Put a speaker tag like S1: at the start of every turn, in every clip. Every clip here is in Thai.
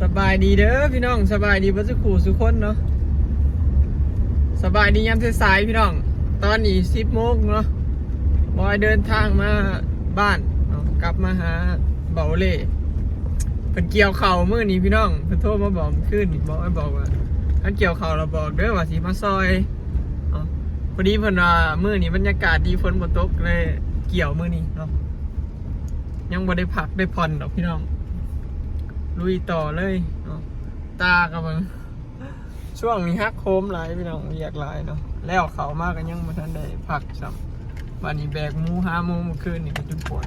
S1: สบายดีเด้อพี่น้องสบายดีเพื่อนสุขสุขคนเนาะสบายดียามสายพี่น้องตอนนี้10 โมงเนาะบอยเดินทางมาบ้านเนาะกลับมาหาเบาเล่เพิ่นเกี่ยวเข่ามื้อนี้พี่น้องเพิ่นโทรมาบอกขึ้นบอกว่าท่านเกี่ยวเข่าเราบอกเด้อว่าสิมาซอยเนาะพอดีเพิ่นว่ามื้อนี้บรรยากาศดีฝนบ่ตกเลยเกี่ยวมื้อนี้เนาะยังบ่ได้พักได้ผ่อนดอกพี่น้องลุยต่อเลยเนาะตากับมึงช่วงนี้ฮักโคมหลายพี่น้องเรียกหลายเนาะแล้วเขามากกันยังมาทันได้พักซ้ำวันนี้แบกหมู5 โมงเมื่อคืนนี่ก็จุดปวด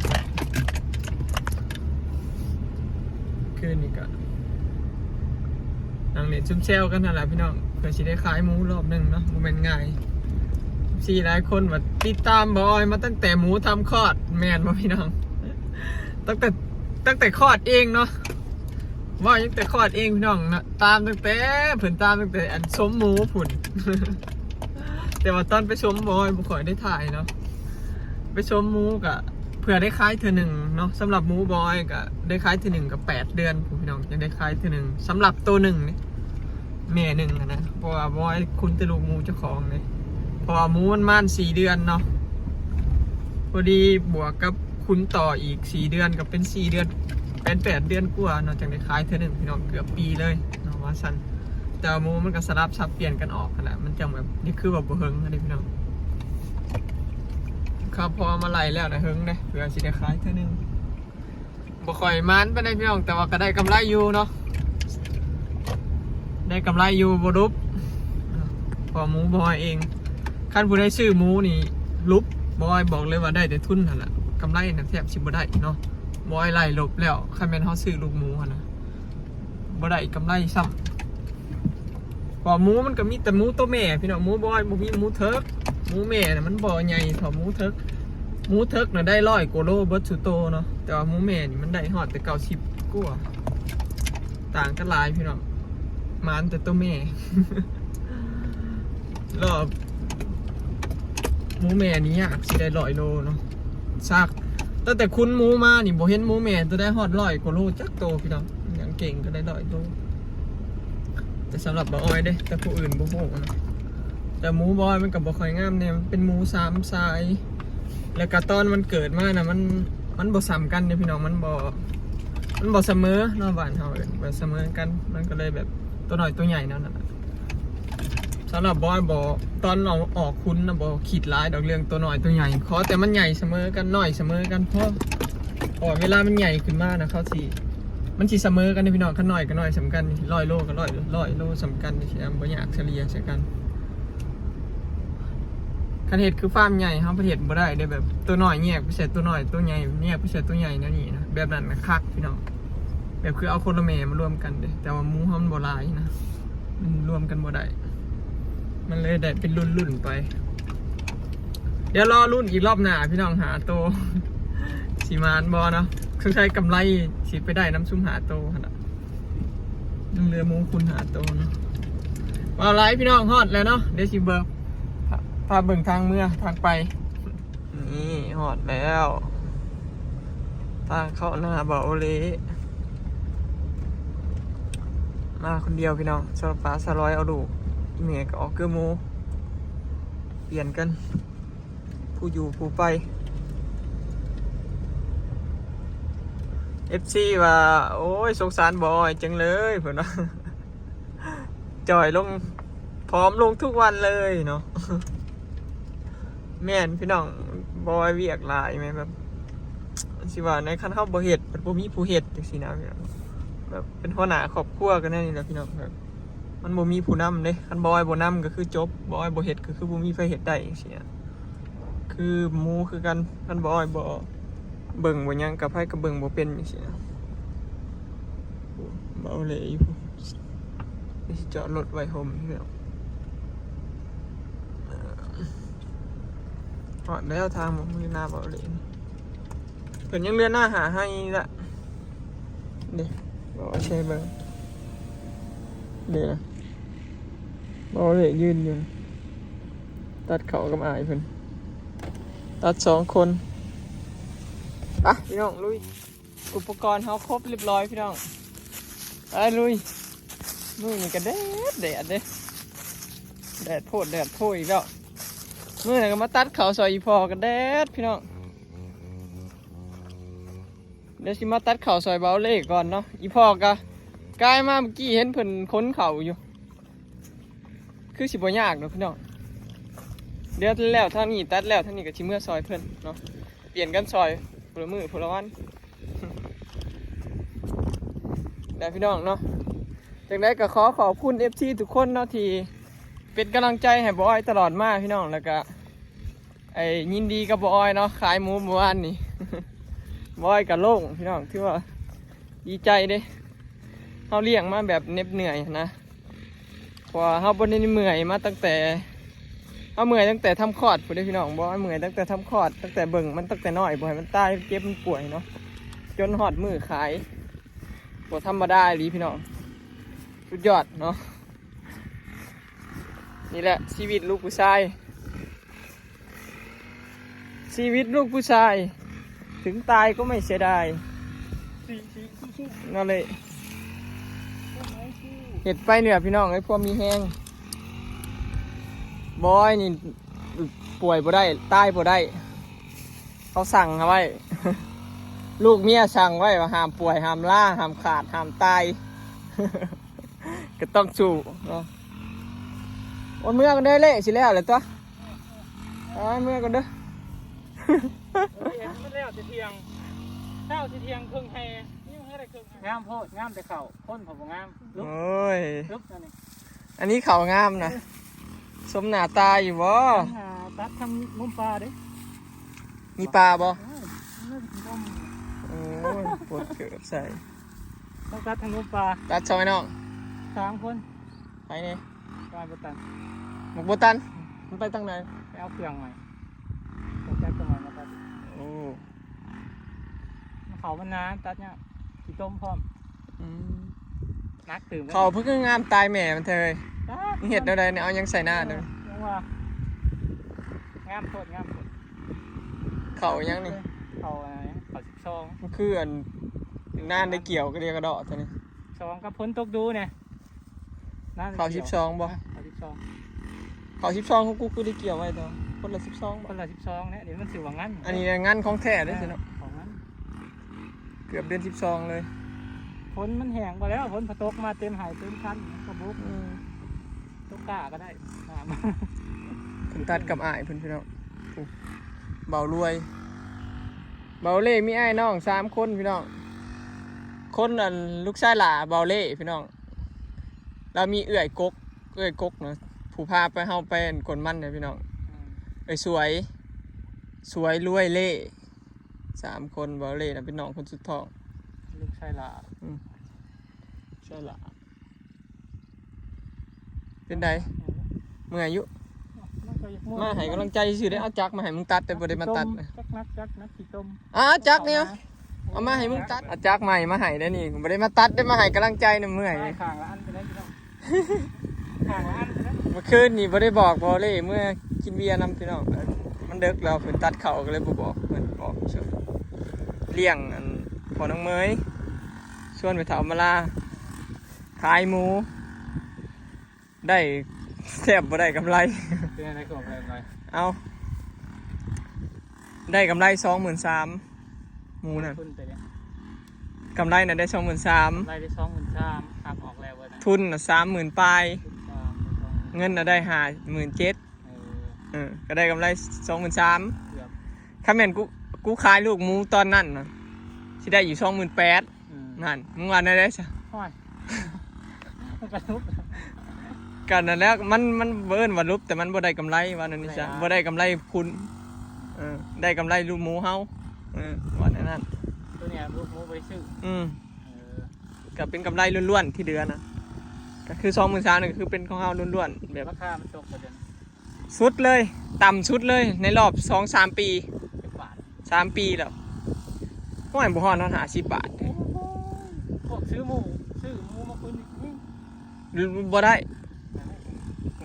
S1: คืนนี่ก็นั่งเล่นชุ่มเชลกันนั่นแหละพี่น้องเพื่อสิได้ขายหมูรอบหนึ่งเนาะมันเป็นง่ายสี่หลายคนว่าติดตามบอยมาตั้งแต่หมูทำคลอดแมนมาพี่น้องตั้งแต่คลอดเองเนาะว่าตั้งแต่คลอดเองพี่น้องนะตามตั้งแต่เพิ่นตามตั้งแต่อันชมหมูผุ่น แต่ว่าตอนไปชมบอยบุคอยได้ถ่ายเนาะไปชมหมูกะเผื่อได้คล้ายเธอหนึ่งเนาะสำหรับหมูบอยกะได้คล้ายเธอหนึ่งกับ8 เดือนพี่น้องจะได้คล้ายเธอหนึ่งสำหรับตัวหนึ่งนี่แม่หนึ่งนะเพราะว่าบอยคุณตะลูกหมูเจ้าของเลยพอหมูมัน4 เดือนเนาะพอดีบวกกับคุณต่ออีก4 เดือนกับเป็น4 เดือนเป็น8 เดือนกว่าเนาะจากได้คล้ายเธอหนึ่งพี่น้องเกือบปีเลยเนาะว่าสั้นแต่หมูมันก็สลับซับเปลี่ยนกันออกขนาดมันจังแบบนี่คือแบบบ่เฮิงนะพี่น้องครับพอมาไล่แล้วนะเฮิงเลยเผื่อสิได้ขายเท่านึงบ่ค่อยมันไปได้พี่น้องแต่ว่าก็ได้กำไรอยู่เนาะได้กำไรอยู่บ่รุบพอหมูบอยเองขั้นผู้ได้ซื้อหมูนี่รุบบอยบอกเลยว่าได้แต่ทุนหั่นล่ะกำไรน่ะแทบสิบ่ได้เนาะบอยไล่ลบแล้วคันแม่นเฮาซื้อลูกหมูหั่นน่ะบ่ได้กำไรซ้ำพอหมูมันก็มีแต่หมูตัวแม่พี่น้องหมูบอยบ่มีหมูเถิกหมูแม่น่ะมันบ่ใหญ่เท่าหมูเถิกหมูเถิกน่ะได้100 กว่าโลเบิดสุโตเนาะแต่ว่าหมูแม่นี่มันได้ฮอดแต่90 กว่าต่างกันหลายพี่น้องมันแต่ตัวแม่ รอบหมูแม่นี้อยากสิได้100 โลเนาะซากตั้งแต่คุณหมูมานี่บ่เห็นหมูแม่ตัวได้ฮอด100 กว่าโลจักโตพี่น้องอย่างเก่งก็ได้100 โลแต่สำหรับบ่อ้อยเด้แต่ผู้อื่นบ่ฮู้นะแต่หมูบอยมันก็บ่ค่อยงามเนี่ยมันเป็นหมู3 สายแล้วก็ตอนมันเกิดมานะมันบ่ซ้ำกันเนี่ยพี่น้องมันบ่เสมอเนาะบ้านเฮาแบบเสมอกันมันก็เลยแบบตัวน้อยตัวใหญ่นั่นน่ะสำหรับบอยบ่ตอนเราออกคุณนะบ่ขีดร้ายดอกเรื่องตัวน้อยตัวใหญ่ขอแต่มันใหญ่เสมอกันน้อยเสมอกันเพราะเวลามันใหญ่ขึ้นมานะเขาสิมันสิเสมอกันนี่พี่น้องคันน้อยก็น้อยสำคัญ100 โลก็100 โลสำคัญนี่สิบ่อยากเฉลี่ยใส่กันคันเห็ดคือฟาร์มใหญ่เขาประเทศบ่ได้แบบตัวน้อยแยกไปใส่ตัวน้อยตัวใหญ่แยกไปใส่ตัวใหญ่นั่นนี่นะแบบนั้นนะคักพี่น้องแบบคือเอาคนละแม่มารวมกันเด้แต่ว่าหมูเขามันบ่หลายนะมันรวมกันบ่ได้มันเลยได้เป็นรุ่นไปเดี๋ยวรอรุ่นอีกรอบหน้าพี่น้องหาโตสีมานบอเนาะเครื่องใช้กำไรสิไปได้น้ำซุ่มหาโตขนาดเรือหมูคุณหาโตเนาะว่าไรพี่น้องฮอดแล้วเนาะเดี๋ยวสิเบิร์พาเบิ่งทางเมื่อทางไปนี่หอดแล้วทางเข้าหน้าเบาเละมาคนเดียวพี่น้องสลับฟ้าสลอยเอาดูเมียก็ออกเกลือหมูเปลี่ยนกันผู้อยู่ผู้ไป FC ว่าโอ้ยสงสารบอยจังเลยเพื่อนว่าจ่อยลงพร้อมลงทุกวันเลยเนาะแม่นพี่น้องบอยเวียกหลายไหมแบบสิว่าในขั้นเข้าบ่เฮ็ดมันบ่มีผู้เฮ็ดจังซี่นะพี่น้องแบบเป็นหัวหน้าครอบครัวกันแน่นี่แหละพี่น้องแบบมันบ่มีผู้นำเด้คันบอยบ่นำก็คือจบบอยบ่เฮ็ดก็คือบ่มีไฟเฮ็ดได้จังซี่นะคือหมู่คือกันคันบอยบ่เบิ่งบ่หยังกับไผก็เบิ่งบ่เป็นจังซี่นะบ่เอาเลยอยู่สิจอดรถไว้ห่มพี่น้องแล้วทางผมมือหน้าเบาเลยเพิ่นยังเลื่อนหน้าหาให้ละเดี๋ยวบอกว่าใช่เบอร์เดี๋ยวนะบอกเลยยืนอยู่ตัดเขากับอายเพิ่นตัด2 คนไปพี่น้องลุยอุปกรณ์เขาครบเรียบร้อยพี่น้อง ไปลุยมือนี่ก็แดดเด้แดดโพดแดดโพอีกแล้วมือนี่ก็มาตัดเขาซอยอีพอกันแดดพี่น้องเดี๋ยวสิมาตัดเขาซอยเบาเล่ก่อนเนาะอีพอกะกลายมาเมื่อกี้เห็นเพิ่นค้นเขาอยู่คือสิบ่ยากเนาะพี่น้องเดี๋ยวแล้วทางนี้ตัดแล้วทางนี้ก็สิเมื่อซอยเพิ่นเนาะเปลี่ยนกันซอยพลมือพลวัน ได้พี่น้องเนาะจากนั้นก็ขอบคุณ FC ทุกคนเนาะที่เป็นกำลังใจให้บอยตลอดมาพี่น้องแล้วก็ยินดีกับบอยเนาะขายหมูเมื่อวานนี้ บอยกับโล่งพี่น้องที่ว่าดีใจเด้เขาเลี้ยงมาแบบเหน็บเหนื่อยนะเพราะเขาบนนี้เมื่อยมาตั้งแต่เขาเมื่อยตั้งแต่ทำคลอดพูดได้พี่น้องบอยเมื่อยตั้งแต่ทำคลอดตั้งแต่เบิ่งมันตั้งแต่น้อยบ่อยมันตายเจ็บมันป่วยเนาะจนหอดมือขายบ่ธรรมดาหรือพี่น้องสุดยอดเนาะนี่แหละชีวิตลูกผู้ชายชีวิตลูกผู้ชายถึงตายก็ไม่เสียดายนั่นเลยเห็ดไปเนี่ยพี่น้องไอ้พวกมีแห้งบอยนี่ป่วยบ่ได้ตายบ่ได้เขาสั่งเอาไว้ ลูกเมียสั่งไว้ว่าห้ามป่วยห้ามล่าห้ามขาดห้ามตาย ก็ต้องสู้เนาะวันเมื่อกันได้เละสิแล้วเลยตัวเมื่อกันเด้อ
S2: มันแล้วจะเที่ยงเช้าจะเที่ยงครึ่งให้ยิ่งให้ได้ครึ่งงามโพดงามแต่เข่าพ้นผมงามลุก
S1: โอ้ย
S2: ลุกนั่นนี่
S1: อันนี้เขางามนะสมหน้าตาอยู่บ่
S2: ตัดทำมุมปลาดิ
S1: มีปลาบ่
S2: น่าจะต้ม
S1: โอ้ยปวดเกือบใส่
S2: ต้องตัดทางมุมปลา
S1: ตัดซอยน้อง
S2: 3 คน
S1: ไปนี่
S2: ปลาบตัน
S1: หมกโบตันมันไปทางไหน
S2: ไปเอาเครื่องใหม่ต้องตัดตัวใหม่มาตัด
S1: โอ้
S2: เขามันนานตัดเนี่ยขี้ต้มพร้อม
S1: อืม
S2: นักตื่น
S1: เขาเพิ่งงามตายแม่มันเถยเห็ดอะไรเนี่ยเอายังใส่หน้าเด้อ
S2: ยังว่างามโพดงามโพด
S1: เขายังนี่
S2: เขาอะไรเขา12
S1: มันคืออันน่านได้เกี่ยวก็เรียกกระดอกตัวนี้
S2: 2กับพ้นตกดูเนี่ย
S1: เขา12บ่
S2: เขา12
S1: เขา12ของกูคือได้เกี่ยวไว้ตัวคนละ12
S2: ค
S1: บ่
S2: นละ12เนี่ยเดี๋ยวมันสิว่างั้น
S1: อันนี้งานของแท้ได้อสิเนาะ
S2: ของงั้น
S1: เกือบเดือน12เลย
S2: ฝนมันแห้งไปแล้วฝนพอตกมาเต็มหายเต็มคันกระบุก
S1: อืม
S2: ตกกาก็ได้น้ำ
S1: เพิ่นตัดกับอ้ายเพิ่นพี่น้องโอ้เบารวยเบาเล่มีอ้ายน้อง3คนพี่น้องคนอันลูกชายหล่าเบาเล่พี่น้องแล้วมีเอื้อยกกเนาะผู้พาไปเฮาไปกนมันเนี่ยพี่น้องเอ้ยสวยรวยเล่3คนเบาเล่น่ะเป็นน้องคนสุดท้อง
S2: ลูกชายหลา
S1: ใช่หล่าเป็นไดเมื่อยอยู่มาให้กำลังใจซื่อได้เอาจักมาให้มึงตัดแต่บ่ได้มาตัดนะ
S2: จักนักขี้ต้ม
S1: จักเนี่ยเอามาให้มึงตัดเอาจักใหม่มาให้ได้นี่บ่ได้มาตัดได้มาให้กำลังใจน่ะเมื่อย
S2: ข้างละอันไปได้พี่น้องข้างละอันไปได้
S1: เมื่อคืนนี่บ่ได้บอกบ่เลยเมื่อกินเบียร์นำพี่น้องมันดึกแล้วเพิ่นตัดเขาก็เลยบ่บอกเพิ่นบอกเฉยเลี้ยงอันพอน้องเมยชวนไปเถามาลาขายหมูได้แทบบ่ได้กำไร
S2: เป็นอะไรของอะไร
S1: เอาได้กำไร23,000หมูน่ะ
S2: ทุนไปเนี่ย
S1: กำไรน่ะได้23,000
S2: รายได้23,000หักออกแล้ววันนั้น
S1: ทุนน่ะ30,000ปลายเงินน่ะได้57,000ก็ได้กำไร23,000
S2: เกือบ
S1: ถ้าแม่นกูขายลูกหมูตอนนั้นน่ะสิได้อยู่28,000นั่นมึงว่าได้ซะ
S2: ห้อยมันกระทุบ
S1: กันนั่นแหล้วมันเบิ่นว่าลุบแต่มันบ่ได้กำไรว่านั่นนี่จ้ะบ่ได้กำไรคุณได้กำไรลูกหมูเฮาว่านั่นนั่น
S2: ตัวเนี้ยลูกหมูไปซื้อ
S1: ก็เป็นกำไรล้วนๆที่เดือนนะก็คือ23,000นี่ก็คือเป็นของเฮาล้วนๆแบบ
S2: ราคามันตกกว่าเดิม
S1: สุดเลยต่ำสุดเลยในรอบ 2-3 ปี
S2: เป็นบาท
S1: 3 ปีแล้วห้อยบ่ฮอด50 บาท
S2: พวกซื้อหมูมาคุณนี่
S1: บ่ได้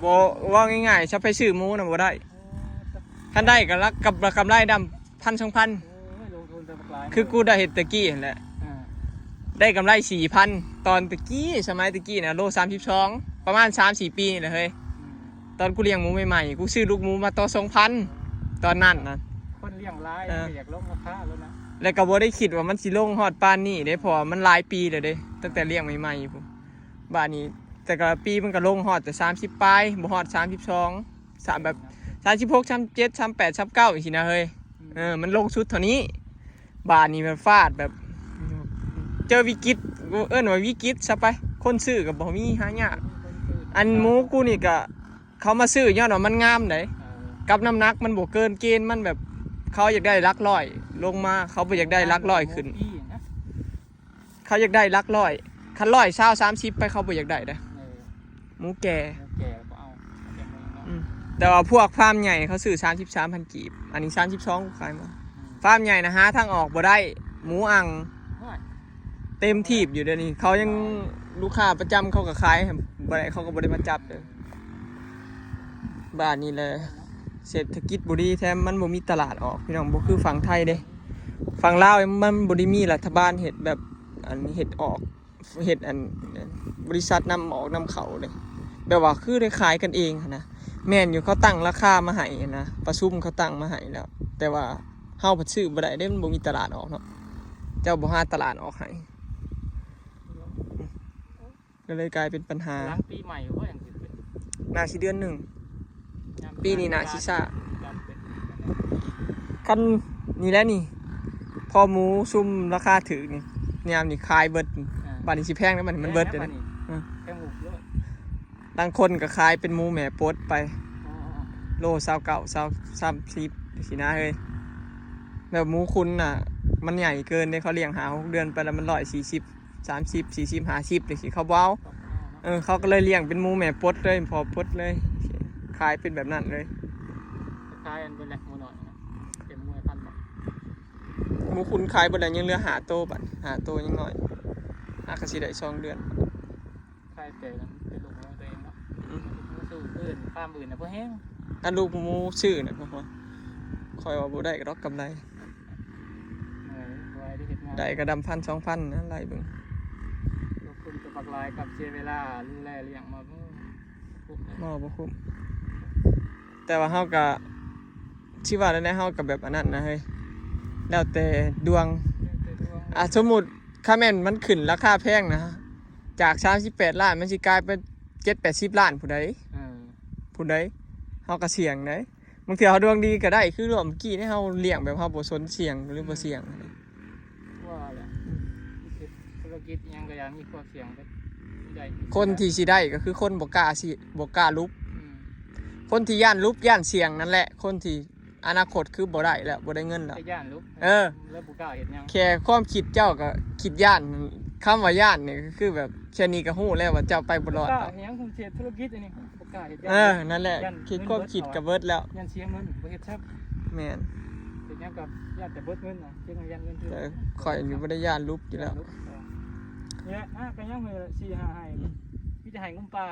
S1: บ่ว่าง่ายๆถ้าไปซื้อหมูน่ะบ่ได้คันได้ก็รักกับกำไรดำ 1,000-2,000
S2: ลงทุนเต็มปลาย
S1: คือกูได้เฮ็ดตะกี้นั่นแหละ ได้กำไร 4,000 ตอนตะกี้สมัยตะกี้นะโล32ประมาณ 3-4 ปีนี่แหละเฮ้ยตอนกูเลี้ยงหมูใหม่ๆกูซื้อลูกหมูมาต่อ 2,000 ตอนนั้นนะ
S2: คนเลี้ยงหลายอยากลงราคาแล้วนะ
S1: แล้วก็บ่ได้คิดว่ามันสิลงฮอดปานนี้เด้เพราะว่ามันหลายปีแล้วเด้ตั้งแต่เลี้ยงใหม่ๆพุ่นบ้านนี้แต่ก็ปีมันก็ลงฮอดแต่30ปลายบ่ฮอด32 3แบบ36 37 38 39อีกทีนะเฮ้ยมันลงสุดเท่านี้บ้านนี้มันฟาดแบบเจอวิกฤตเอิ้นว่าวิกฤตซะไปคนซื้อก็บ่มีหายากอันหมูกูนี่ก็เขามาซื้อย้อนว่ามันงามไดกับน้ำหนักมันบ่เกินเกณฑ์มันแบบเขาอยากได้หลักร้อยลงมาเขาบ่อยากได้หลักร้อยขึ้นเขาอยากได้หลักร้อยคันร้อย20-30ไปเขาบ่อยากได้เด้อหมูแก่แต่ว่าพวกฟาร์มใหญ่เขาซื้อ 33,000 กีบอันนี้32กูขายมาฟาร์มใหญ่นะหาทางออกบ่ได้หมูอังเต็มทีบอยู่เดี๋ยวนี้เขายังลูกค้าประจำเขาก็ขายบ่ได้เขาก็บ่ได้มาจับเลยบ้านนี้เลยเศรษฐกิจบ่ดีแถมมันบ่มีตลาดออกพี่น้องบ่คือฝั่งไทยเด้ฝั่งลาวมันบ่ได้มีรัฐบาลเฮ็ดแบบอันเฮ็ดออกเฮ็ดอันบริษัทนำออกนำเข้าเลยแบบว่าคือได้ขายกันเองนะแม่นอยู่เขาตั้งราคามาให้นะประชุมเขาตั้งมาให้แล้วแต่ว่าเฮาบ่ซื้อบ่ได้เด้มันบ่มีตลาดออกเนาะเจ้าบ่หาตลาดออกให้ก็เลยกลายเป็นปัญหา
S2: หลังปีใหม่ว่าอย่างสิเป็น
S1: น่าสิเดือน1ปีนี้น่าสิซ่าคันนี่แหละนี่พอหมูซุ่มราคาถูกนี่ยามนี่ขายเบิดบัดนี้สิแพงแล้วมันเบิดเด้อ
S2: แพงหมูเยอะ
S1: บางคนก็ขายเป็นหมูแม่ปดไปโล29 30สินะเฮ้ยแบบหมูคุณน่ะมันใหญ่เกินเด้เขาเลี้ยงหา6เดือนไปแล้วมัน140 30 40 50เลยสิเขาเว้าเขาก็เลยเลี้ยงเป็นหมูแม่ปดเลยพอปดเลยขายเป็นแบบนั้นเลย
S2: ขายอันเป็นแหลกหมูหน่อยนะเป็นหมูพันธุ์
S1: หมูคุณขายบ่ได้ยังเหลือหาโตบัดหาโตยังน้อยก็สิได้2เดือน
S2: ขายแต่เป็นลูกของตัวเองเนาะสู้อื่นฟาร์มอื่นน่ะบ่แห้ง
S1: อันลูกหมูชื่อน่ะก็ค่อยว่าบ่ได้ก็ดอกกำไรได้ก็ดำ1,000 2,000นะไล่เบิ่ง
S2: คุณกับบักลายกับเสียเวลาดูแลเลี้ยงมาบ่
S1: คุ้มแต่ว่าเฮาก็สิว่าได้เฮาก็แบบอันนั้นนะเฮ้ยแล้วแต่ดวงสมมุติค่าแม่นมันขึ้นราคาแพงนะจาก38ล้านมันสิกลายเป็น7-80ล้านผู้ใดเฮาก็เสี่ยงได้บางทีเฮาดวงดีก็ได้คือรอบเมื่อกี้นี่เฮาเลี้ยงแบบเฮาบ่สนเสี่ยงหรือบ่เสี่ยง
S2: ว่าแหละธุรกิจยังก็ยังมีความเสี่ยงได้
S1: คนที่สิได้ก็คือคนบ่กล้าลุกคนที่ย่านลุกย่านเสี่ยงนั่นแหละคนที่อนาคตคือบ่ได้แล้วบ่ได้เงินแล้ว
S2: ย่านลุกแล้วบ่กล้าเฮ็ดหยัง
S1: แค่ความคิดเจ้าก็คิดย่านคำว่าย่านนี่ก็คือแบบแค่นี้ก็ฮู้แล้วว่าเจ้าไปบ่รอด
S2: แล้วหยังคงเสียธุรกิจอันนี้บ่กล้าเฮ็ด
S1: นั่นแหละคิดความคิดก็เบิดแล้ว
S2: ย่านเสียเงินบ่เฮ็ดซับ
S1: แม่น
S2: เฮ็ดหยังกับย่านแต่เบิดเงินน่ะเสียย่านเงิน
S1: แต่ข่อยนี่บ่ได้ย่านลุกอยู่แล้ว
S2: เนี่ยก็ยังมื้อ4-5ให้มีแต่ให้งุ่มปลา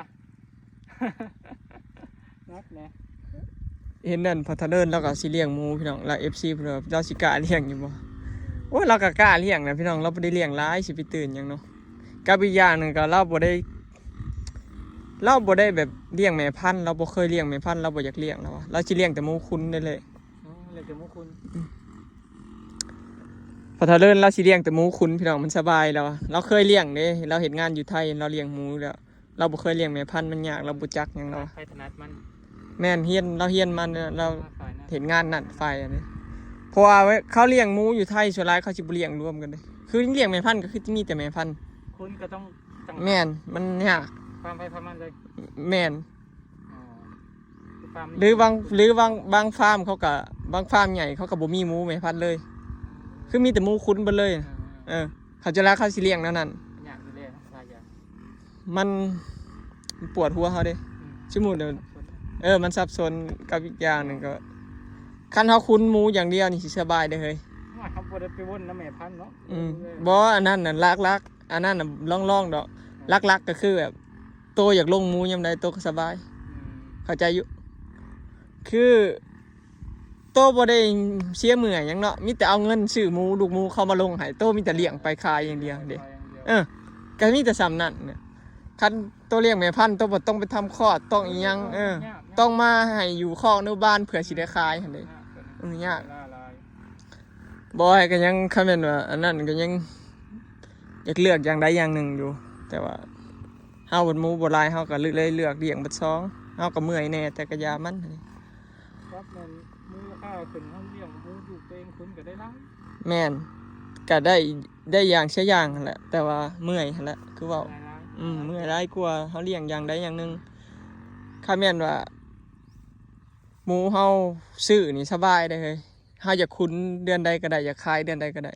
S2: นักแน่
S1: เห็นนั่นพัฒเดินแล้วก็สิเลี้ยงหมูพี่น้องแล้ว FC เพิ่นว่าเจ้าสิกล้าเลี้ยงอยู่บ่โอ้เราก็กล้าเลี้ยงนะพี่น้องเราบ่ได้เลี้ยงหลายสิไปตื่นหยังเนาะกับอีกอย่างนึงก็เราบ่ได้แบบเลี้ยงแม่พันธุ์เราบ่เคยเลี้ยงแม่พันธุ์เราบ่อยากเลี้ยงแล้วว่าเราสิเลี้ยงแต่หมูคุณได้เลย
S2: เลี้ยงแต่หมูคุณ
S1: พัฒเดินเราสิเลี้ยงแต่หมูคุณพี่น้องมันสบายแล้วเราเคยเลี้ยงเด้เราเฮ็ดงานอยู่ไทยเราเลี้ยงหมูแล้วเราบ่เคยเลี้ยงแม่พันธุ์มันยากเราบ่จักหยังเนาะ
S2: ใครถนัดมัน
S1: แม่นเฮียนมันเราเห็นงานนั่นฝ่ายอันนี้เพราะว่าเขาเลี้ยงหมูอยู่ไทยส่วนหลายเขาสิบ่เลี้ยงรวมกันเลยคือเลี้ยงแม่พันธุ์ก็คือมีแต่แม่พันธุ์
S2: คุณก็ต้อง
S1: แม่นมันยาก
S2: ฟาร์มไปฟาร์มมันเลย
S1: แม่นหรือบางฟาร์มเขาก็บางฟาร์มใหญ่เขาก็บ่มีหมูแม่พันธุ์เลยคือมีแต่หมูคุ้นเบิดเลยเขาจะรักเขาสิเลี้ยงแล้วนั่น
S2: ยากอยู่เลย
S1: มันปวดหัวเขาเด้ชั่วโมงเดียวมันสับสนกับอีกอย่างนึงก็คันเฮาคุ้นหมูอย่างเดียวนี่สิสบายเด้อเฮ้ย
S2: เขาบ่ได้ไปวนน้ำแม่พันธุ์เนาะ
S1: บ่อันนั้นน่ะลักอันนั้นน่ะล่องๆดอกลักก็คือแบบโตอยากลงหมูยามใดโตก็สบายเข้าใจอยู่คือโตบ่ได้เสียเมื่อยหยังเนาะมีแต่เอาเงินซื้อหมูลูกหมูเข้ามาลงให้โตมีแต่เลี้ยงไปขายอย่างเดียวเด้ ก็มีแต่ซ้ำนั่นเนี่ยคันตัวเลี้ยงแม่พันธุ์ตัวบ่ต้องไปทำคลอดต้องอีหยังต้องมาให้อยู่คอกอนุบาลเผื่อสิได้ขายหั่นเด้ยากบ่ให้ก็ยังคำแม่นว่าอันนั้นก็ยังอยากเลือกอย่างใดอย่างหนึ่งอยู่แต่ว่าเฮาบ่หมู่บ่หลายเฮาก็เลยเลือกเลี้ยงเบิด2เฮาก็เมื่อยแน่แต่ก็ยามัน
S2: ครับมันมูลค่าขึ้นเฮาเลี้ยงมูอยู่เองคุณก็ได้หลาย
S1: แม่นก็ได้อย่างเสียอย่างนั่นแหละแต่ว่าเมื่อยนั่นแหละคือเว้าเมื่อยหลายกว่าเฮาเลี้ยงอย่างใดอย่างหนึงถ้าแม่นว่าหมูเฮาซื้อนี่สบายได้เลยเฮาอยากคุ้นเดือนใดก็ได้อยากขายเดือนใดก็ได้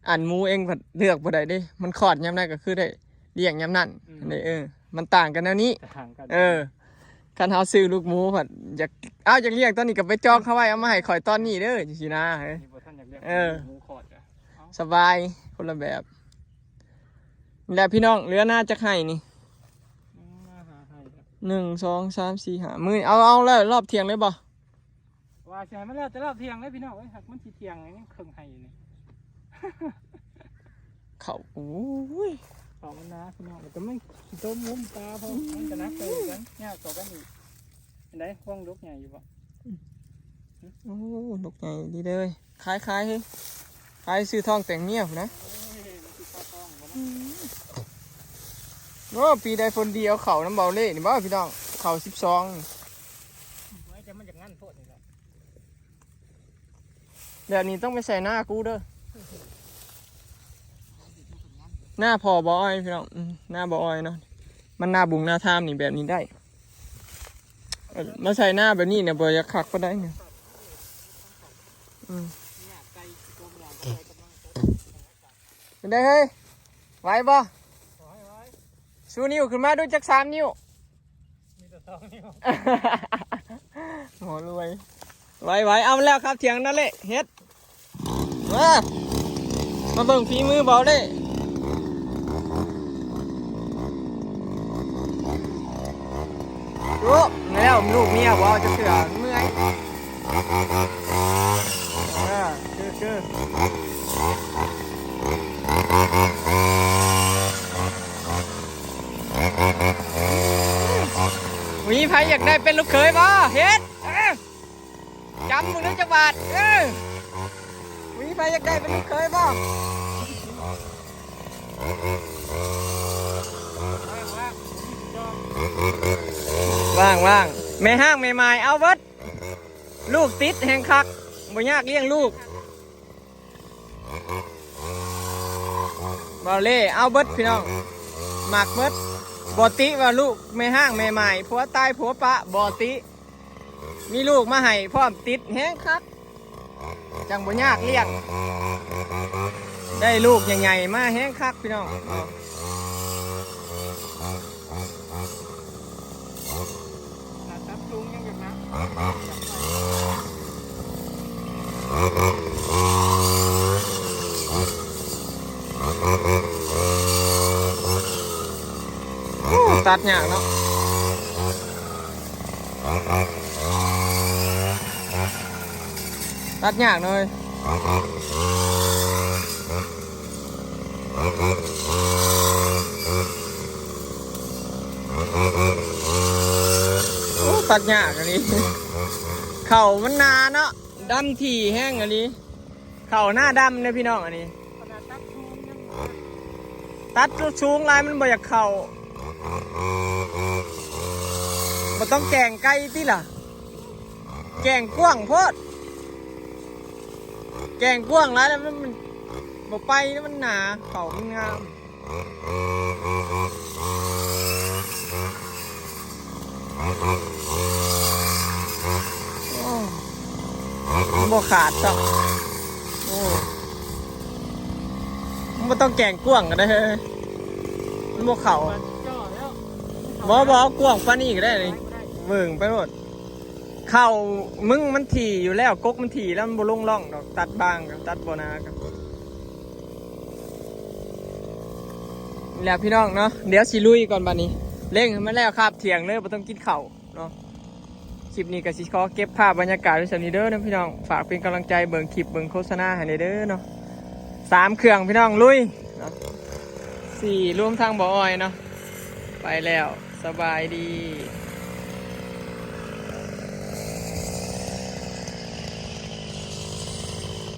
S1: อันหมูเองเลือกบ่ได้เด้มันคลอดยามใดก็คือได้เลี้ยงยามนั้นนี่มันต่างกันแนวนี้คันเฮาซื้อลูกหมูผัดอยากเลี้ยงตอนนี้ก็ไปจองเขาไว้เอามาให้ข่อยตอนนี้เด้อจังซี่นะสบายคนละแบบแล้วพี่น้องเหลือหน้าจักให้นี่1 2 3 4 5มื้อเอาแล้วรอบเที่ยงเลยบ่
S2: ว่าใช่มันแล้วแต่รอบเที่ยงเลยพี่น้องหักมันสิเที่ยงนี่ครึ่งให้นี่
S1: เขาโอ้ย
S2: เขามันนะพี่น้องแต่มันต้มมุ้มปลาพอมันจะนักเกินกันเนี่ยต่อกันอีกเห็นไหมว่องลูกใหญ่อยู่บ่
S1: โอ้ลูกใหญ่ดีเลยคล้ายเฮ้ยคล้ายซื้อทองแต่งเมียนะโอ้ปีใดคนเดียวเขาน้ำเบาเล่นี่บ่พี่น้องเขา12
S2: ไม่จะมันจากงั้นโทษนี่แหละ
S1: แบบนี้ต้องไปใส่หน้ากูเด้อหน้าพอบอยพี่น้องหน้าบอยเนาะมันหน้าบุงหน้าทามนี่แบบนี้ได้มาใส่หน้าแบบนี้เนี่ยบ่อยากคักก็ได้เนี่ยเป็นได้เฮ้ยไหวบ่ชูนิ้วขึ้นมาด้วยจัก3 นิ้ว
S2: มีแต่2 นิ้ว
S1: โหรวยไหวเอาแล้วครับเถียงนั่นแหละเฮ็ดมาเบิ่งฝีมือเบาได้ดูแล้วลูกเมียว่าจะเสือเมื่อยคือมีใครอยากได้เป็นลูกเขยบ่เฮ็ดจำมึงนึกจักบาทมีใครอยากได้เป็นลูกเขยบ่ว่างแม่ห้างแม่ไม้เอาเบิดลูกติดแห่งคักบ่ยากเลี้ยงลูกบ่เล่เอาเบิดพี่น้องหมักเบิดบ่ติว่าลูกแม่ห้างแม่ไม้ผัวตายผัวปะบ่ติมีลูกมาให้พร้อมติดแห่งคักจังบ่ยากเลี้ยงได้ลูกใหญ่ๆมาแห่งคักพี่น้องตัดยากเนาะตัดยากเลยตัดยากอันนี้เข่ามันนาเนาะดำถี่แห้งอันนี้เข่าหน้าดำเนี่ยพี่น้องอันนี้ตัดสูงลายมันบ่อยากเข่าบ่ต้องแกงไก่ที่ล่ะแกงกว้างโพดแกงกว้างแล้วมันบ่ไปแล้วมันหนาเข่ามันงามมันบ่ขาดสักมันบ่ต้องแกงกว้างก็ได้เฮ้ยมันบ่เข่าบ่กว้างปานนี้ก็ได้เลยเบิ่งไปหมดเข่ามึงมันถี่อยู่แล้วกกมันถี่แล้วมันบ่ลงร่องดอกตัดบางกับตัดบ่หนาครับแล้วพี่น้องเนาะเดี๋ยวสิลุยก่อนบัดนี้เร่งให้มันแล้วครับเที่ยงเลยบ่ต้องกินข้าวเนาะคลิปนี้ก็สิขอเก็บภาพบรรยากาศไว้ซั่นนี้เด้อนะพี่น้องฝากเป็นกำลังใจเบิ่งคลิปเบิ่งโฆษณาให้เด้อเนาะ3 เครื่องพี่น้องลุยเนาะ สี่รวมทางบ่ออยเนาะไปแล้วสบายดี